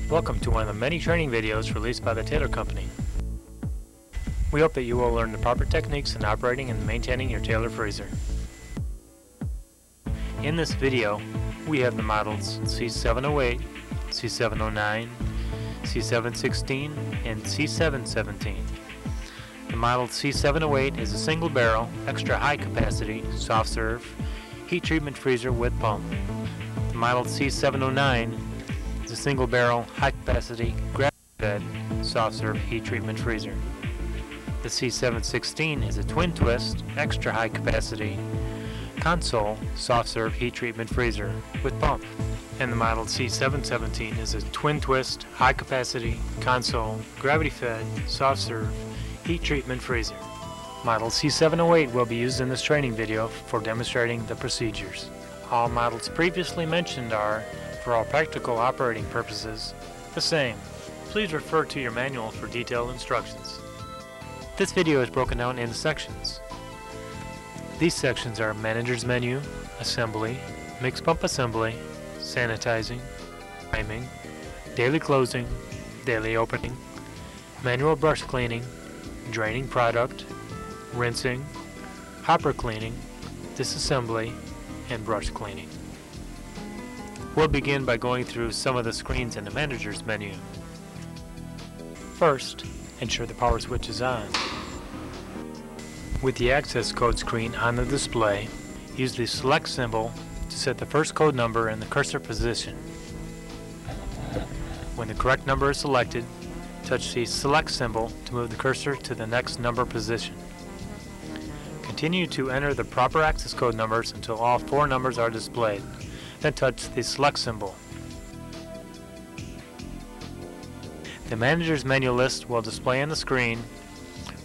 Welcome to one of the many training videos released by the Taylor Company. We hope that you will learn the proper techniques in operating and maintaining your Taylor freezer. In this video, we have the models C708, C709, C716, and C717. The model C708 is a single barrel, extra high capacity, soft serve, heat treatment freezer with pump. The model C709 is a single barrel, high capacity, gravity fed, soft serve heat treatment freezer. The C716 is a twin twist, extra high capacity, console, soft serve heat treatment freezer with pump. And the model C717 is a twin twist, high capacity, console, gravity fed, soft serve heat treatment freezer. Model C708 will be used in this training video for demonstrating the procedures. All models previously mentioned are, for all practical operating purposes, the same. Please refer to your manual for detailed instructions. This video is broken down into sections. These sections are Manager's Menu, Assembly, Mixed Pump Assembly, Sanitizing, Priming, Daily Closing, Daily Opening, Manual Brush Cleaning, Draining Product, Rinsing, Hopper Cleaning, Disassembly, and Brush Cleaning. We'll begin by going through some of the screens in the Manager's Menu. First, ensure the power switch is on. With the access code screen on the display, use the select symbol to set the first code number in the cursor position. When the correct number is selected, touch the select symbol to move the cursor to the next number position. Continue to enter the proper access code numbers until all 4 numbers are displayed. Then touch the select symbol. The Manager's Menu list will display on the screen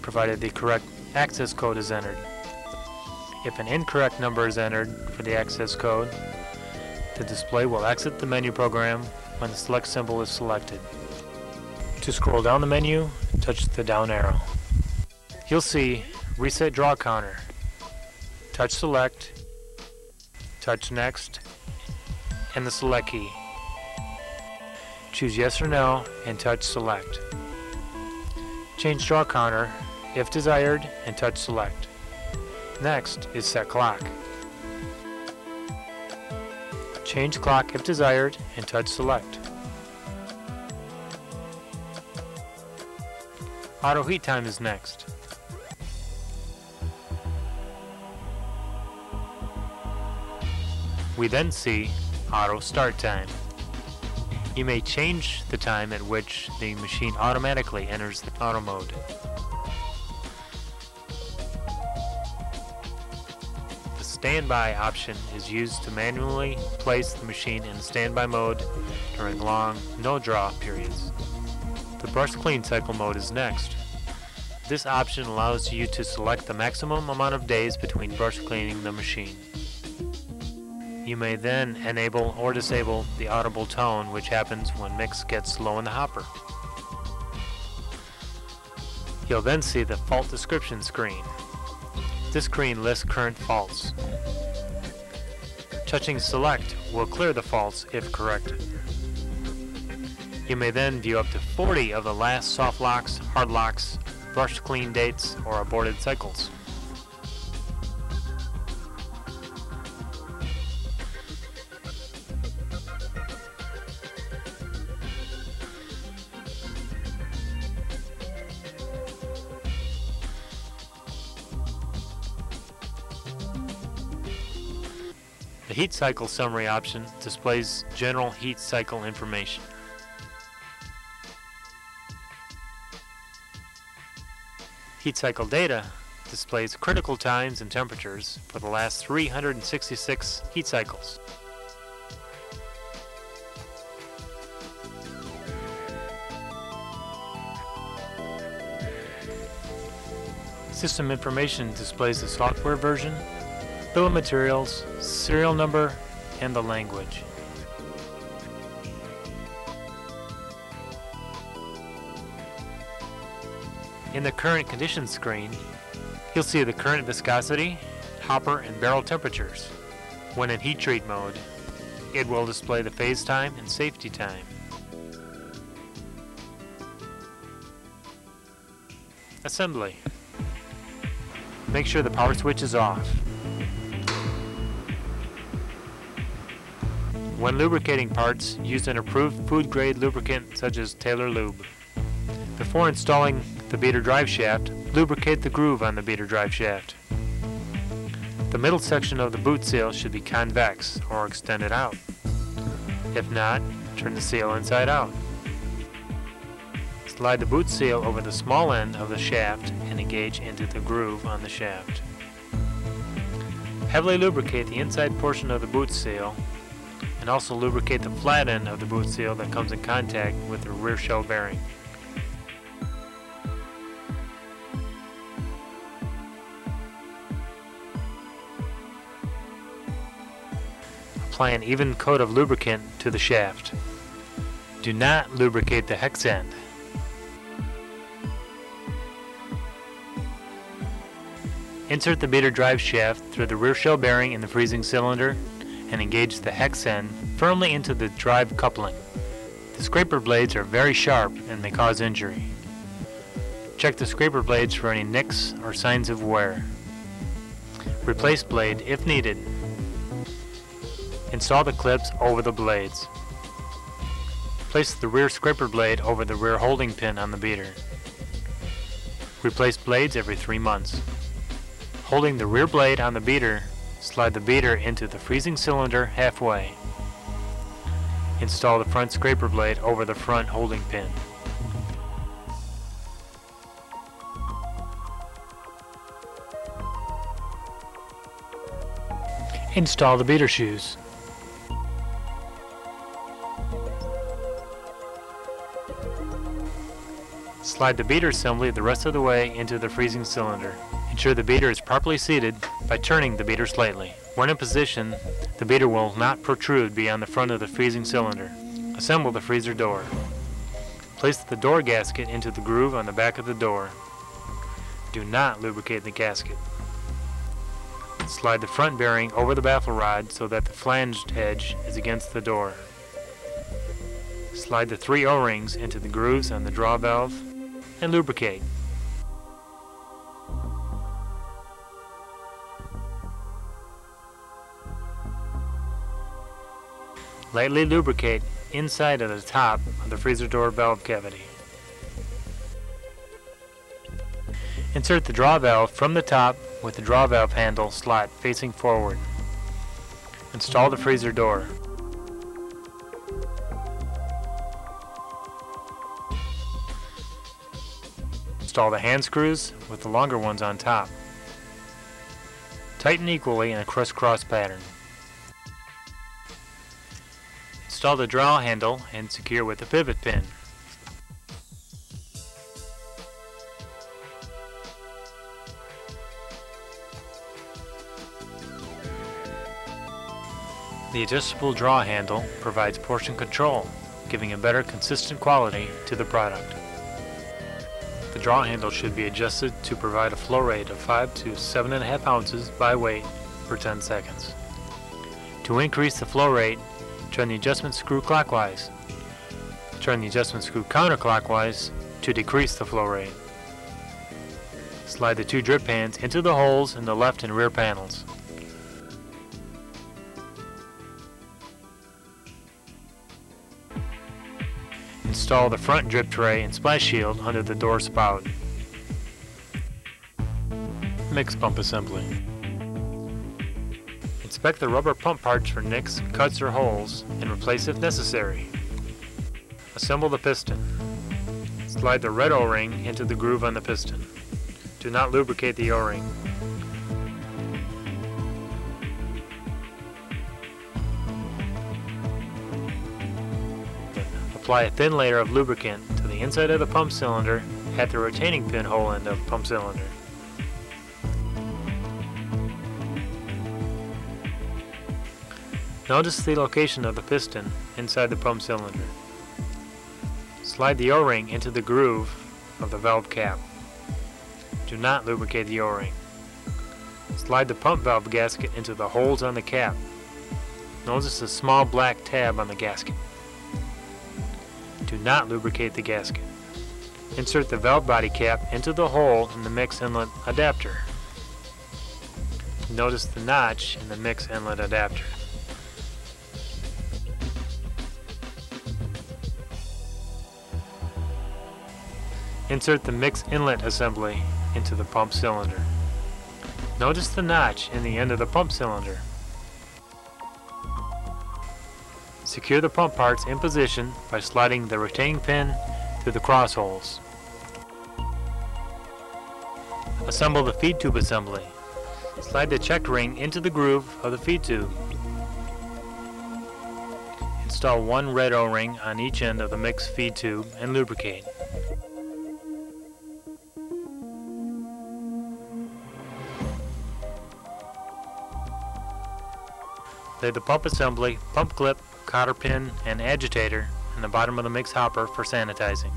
provided the correct access code is entered. If an incorrect number is entered for the access code, the display will exit the menu program when the select symbol is selected. To scroll down the menu, touch the down arrow. You'll see Reset Draw Counter. Touch Select, touch Next, and the Select key. Choose Yes or No and touch Select. Change Draw Counter if desired and touch Select. Next is Set Clock. Change Clock if desired and touch Select. Auto Heat Time is next. We then see Auto Start Time. You may change the time at which the machine automatically enters the auto mode. The Standby option is used to manually place the machine in standby mode during long no-draw periods. The Brush Clean Cycle mode is next. This option allows you to select the maximum amount of days between brush cleaning the machine. You may then enable or disable the audible tone, which happens when mix gets low in the hopper. You'll then see the fault description screen. This screen lists current faults. Touching Select will clear the faults if corrected. You may then view up to 40 of the last soft locks, hard locks, brush clean dates, or aborted cycles. The Heat Cycle Summary option displays general heat cycle information. Heat Cycle Data displays critical times and temperatures for the last 366 heat cycles. System Information displays the software version, bill of materials, serial number, and the language. In the Current Conditions screen, you'll see the current viscosity, hopper, and barrel temperatures. When in heat treat mode, it will display the phase time and safety time. Assembly. Make sure the power switch is off. When lubricating parts, use an approved food-grade lubricant such as Taylor Lube. Before installing the beater drive shaft, lubricate the groove on the beater drive shaft. The middle section of the boot seal should be convex or extended out. If not, turn the seal inside out. Slide the boot seal over the small end of the shaft and engage into the groove on the shaft. Heavily lubricate the inside portion of the boot seal and also lubricate the flat end of the boot seal that comes in contact with the rear shell bearing. Apply an even coat of lubricant to the shaft. Do not lubricate the hex end. Insert the beater drive shaft through the rear shell bearing in the freezing cylinder and engage the hex end firmly into the drive coupling. The scraper blades are very sharp and may cause injury. Check the scraper blades for any nicks or signs of wear. Replace blade if needed. Install the clips over the blades. Place the rear scraper blade over the rear holding pin on the beater. Replace blades every 3 months. Holding the rear blade on the beater, slide the beater into the freezing cylinder halfway. Install the front scraper blade over the front holding pin. Install the beater shoes. Slide the beater assembly the rest of the way into the freezing cylinder. Ensure the beater is properly seated by turning the beater slightly. When in position, the beater will not protrude beyond the front of the freezing cylinder. Assemble the freezer door. Place the door gasket into the groove on the back of the door. Do not lubricate the gasket. Slide the front bearing over the baffle rod so that the flanged edge is against the door. Slide the 3 O-rings into the grooves on the draw valve and lubricate. Lightly lubricate inside of the top of the freezer door valve cavity. Insert the draw valve from the top with the draw valve handle slot facing forward. Install the freezer door. Install the hand screws with the longer ones on top. Tighten equally in a crisscross pattern. Install the dowel handle and secure with a pivot pin. The adjustable draw handle provides portion control, giving a better consistent quality to the product. The draw handle should be adjusted to provide a flow rate of 5 to 7.5 ounces by weight per 10 seconds. To increase the flow rate, turn the adjustment screw clockwise. Turn the adjustment screw counterclockwise to decrease the flow rate. Slide the 2 drip pans into the holes in the left and rear panels. Install the front drip tray and splash shield under the door spout. Mix pump assembly. Inspect the rubber pump parts for nicks, cuts, or holes and replace if necessary. Assemble the piston. Slide the red O-ring into the groove on the piston. Do not lubricate the O-ring. Apply a thin layer of lubricant to the inside of the pump cylinder at the retaining pin hole end of pump cylinder. Notice the location of the piston inside the pump cylinder. Slide the O-ring into the groove of the valve cap. Do not lubricate the O-ring. Slide the pump valve gasket into the holes on the cap. Notice the small black tab on the gasket. Do not lubricate the gasket. Insert the valve body cap into the hole in the mix inlet adapter. Notice the notch in the mix inlet adapter. Insert the mix inlet assembly into the pump cylinder. Notice the notch in the end of the pump cylinder. Secure the pump parts in position by sliding the retaining pin through the cross holes. Assemble the feed tube assembly. Slide the check ring into the groove of the feed tube. Install one red O-ring on each end of the mix feed tube and lubricate. Lay the pump assembly, pump clip, cotter pin, and agitator in the bottom of the mix hopper for sanitizing.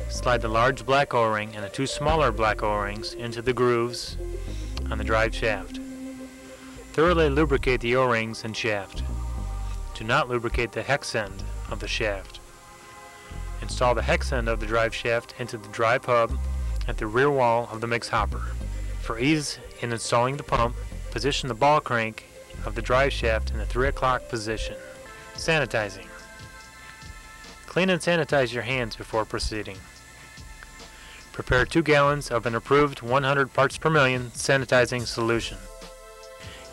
Slide the large black O-ring and the two smaller black O-rings into the grooves on the drive shaft. Thoroughly lubricate the O-rings and shaft. Do not lubricate the hex end of the shaft. Install the hex end of the drive shaft into the drive hub at the rear wall of the mix hopper. For ease in installing the pump, position the ball crank of the drive shaft in the 3 o'clock position. Sanitizing. Clean and sanitize your hands before proceeding. Prepare 2 gallons of an approved 100 parts per million sanitizing solution.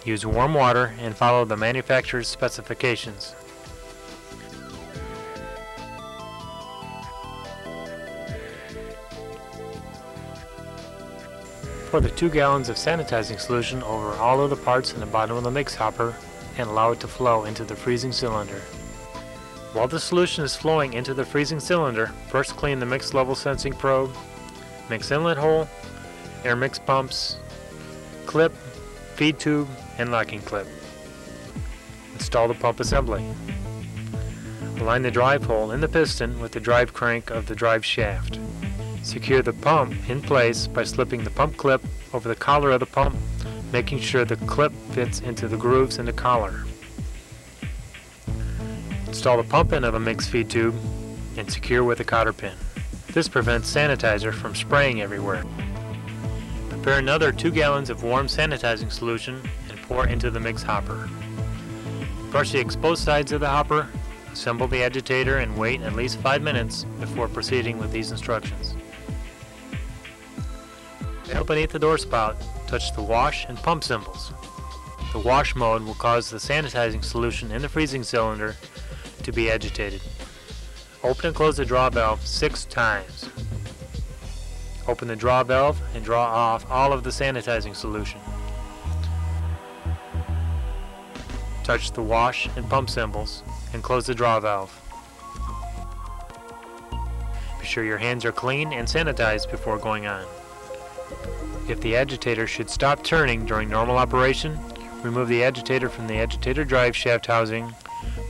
Use warm water and follow the manufacturer's specifications. Pour the 2 gallons of sanitizing solution over all of the parts in the bottom of the mix hopper and allow it to flow into the freezing cylinder. While the solution is flowing into the freezing cylinder, first clean the mix level sensing probe, mix inlet hole, air mix pumps, clip, feed tube, and locking clip. Install the pump assembly. Align the drive hole in the piston with the drive crank of the drive shaft. Secure the pump in place by slipping the pump clip over the collar of the pump, making sure the clip fits into the grooves in the collar. Install the pump end of a mix feed tube and secure with a cotter pin. This prevents sanitizer from spraying everywhere. Prepare another 2 gallons of warm sanitizing solution and pour into the mix hopper. Brush the exposed sides of the hopper, assemble the agitator, and wait at least 5 minutes before proceeding with these instructions. Now beneath the door spout, touch the wash and pump symbols. The wash mode will cause the sanitizing solution in the freezing cylinder to be agitated. Open and close the draw valve 6 times. Open the draw valve and draw off all of the sanitizing solution. Touch the wash and pump symbols and close the draw valve. Be sure your hands are clean and sanitized before going on. If the agitator should stop turning during normal operation, remove the agitator from the agitator drive shaft housing,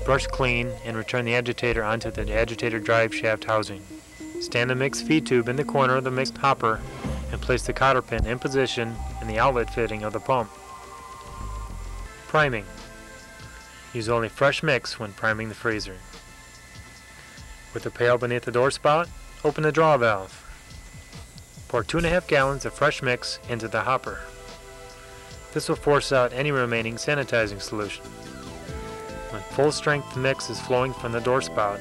brush clean, and return the agitator onto the agitator drive shaft housing. Stand the mix feed tube in the corner of the mixed hopper and place the cotter pin in position in the outlet fitting of the pump. Priming. Use only fresh mix when priming the freezer. With the pail beneath the door spout, open the draw valve. Pour 2.5 gallons of fresh mix into the hopper. This will force out any remaining sanitizing solution. When full strength mix is flowing from the door spout,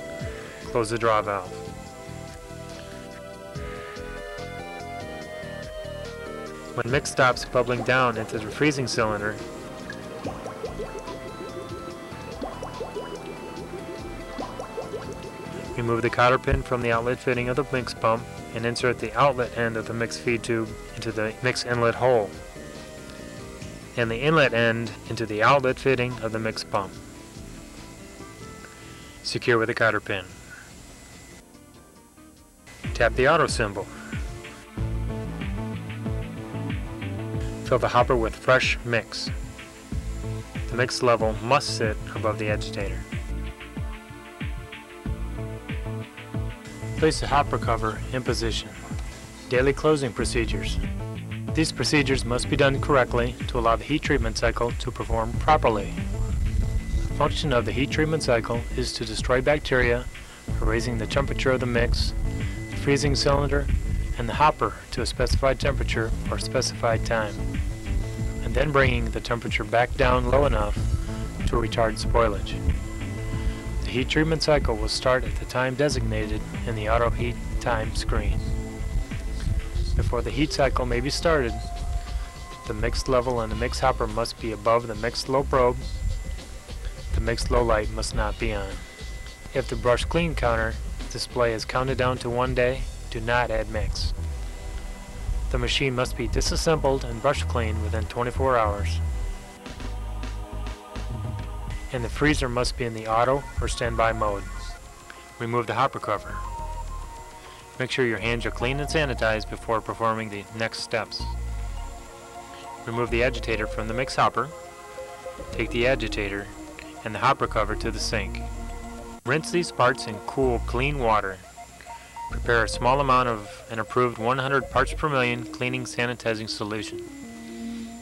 close the draw valve. When mix stops bubbling down into the freezing cylinder, remove the cotter pin from the outlet fitting of the mix pump and insert the outlet end of the mix feed tube into the mix inlet hole and the inlet end into the outlet fitting of the mix pump. Secure with a cotter pin. Tap the auto symbol. Fill the hopper with fresh mix. The mix level must sit above the agitator. Place the hopper cover in position. Daily closing procedures. These procedures must be done correctly to allow the heat treatment cycle to perform properly. The function of the heat treatment cycle is to destroy bacteria by raising the temperature of the mix freezing cylinder and the hopper to a specified temperature or specified time, and then bringing the temperature back down low enough to retard spoilage. The heat treatment cycle will start at the time designated in the auto heat time screen. Before the heat cycle may be started, the mixed level in the mix hopper must be above the mixed low probe. The mixed low light must not be on. If the brush clean counter display is counted down to 1 day, do not add mix. The machine must be disassembled and brush cleaned within 24 hours. And the freezer must be in the auto or standby mode. Remove the hopper cover. Make sure your hands are clean and sanitized before performing the next steps. Remove the agitator from the mix hopper. Take the agitator and the hopper cover to the sink. Rinse these parts in cool, clean water. Prepare a small amount of an approved 100 parts per million cleaning sanitizing solution.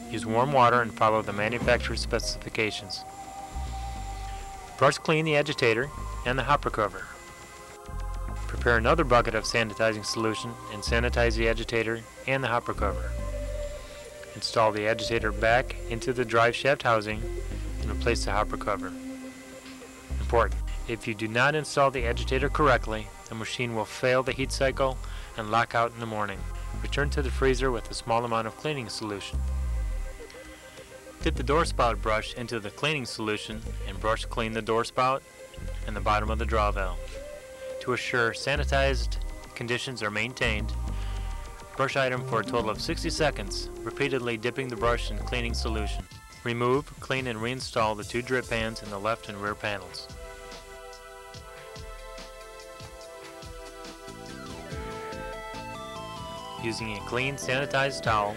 Use warm water and follow the manufacturer's specifications. Brush clean the agitator and the hopper cover. Prepare another bucket of sanitizing solution and sanitize the agitator and the hopper cover. Install the agitator back into the drive shaft housing and replace the hopper cover. Important: if you do not install the agitator correctly, the machine will fail the heat cycle and lock out in the morning. Return to the freezer with a small amount of cleaning solution. Dip the door spout brush into the cleaning solution and brush clean the door spout and the bottom of the draw valve. To assure sanitized conditions are maintained, brush item for a total of 60 seconds, repeatedly dipping the brush in cleaning solution. Remove, clean, and reinstall the 2 drip pans in the left and rear panels. Using a clean, sanitized towel,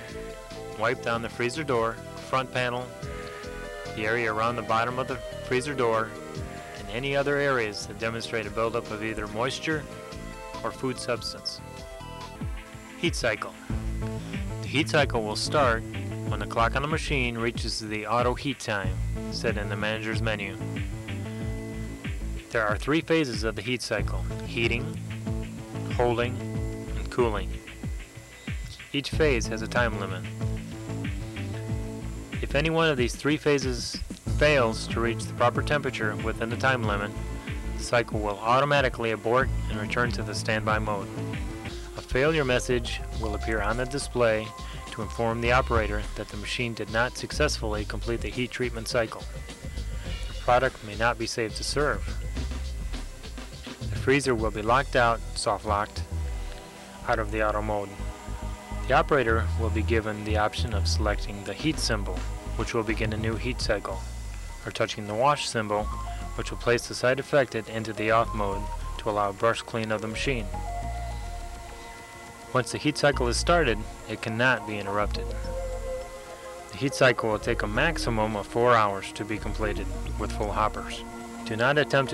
wipe down the freezer door, front panel, the area around the bottom of the freezer door, and any other areas that demonstrate a buildup of either moisture or food substance. Heat cycle. The heat cycle will start when the clock on the machine reaches the auto heat time set in the manager's menu. There are 3 phases of the heat cycle: heating, holding, and cooling. Each phase has a time limit. If any one of these 3 phases fails to reach the proper temperature within the time limit, the cycle will automatically abort and return to the standby mode. A failure message will appear on the display to inform the operator that the machine did not successfully complete the heat treatment cycle. The product may not be safe to serve. The freezer will be locked out, soft locked, out of the auto mode. The operator will be given the option of selecting the heat symbol, which will begin a new heat cycle, or touching the wash symbol, which will place the side affected into the off mode to allow brush clean of the machine. Once the heat cycle is started, it cannot be interrupted. The heat cycle will take a maximum of 4 hours to be completed with full hoppers. Do not attempt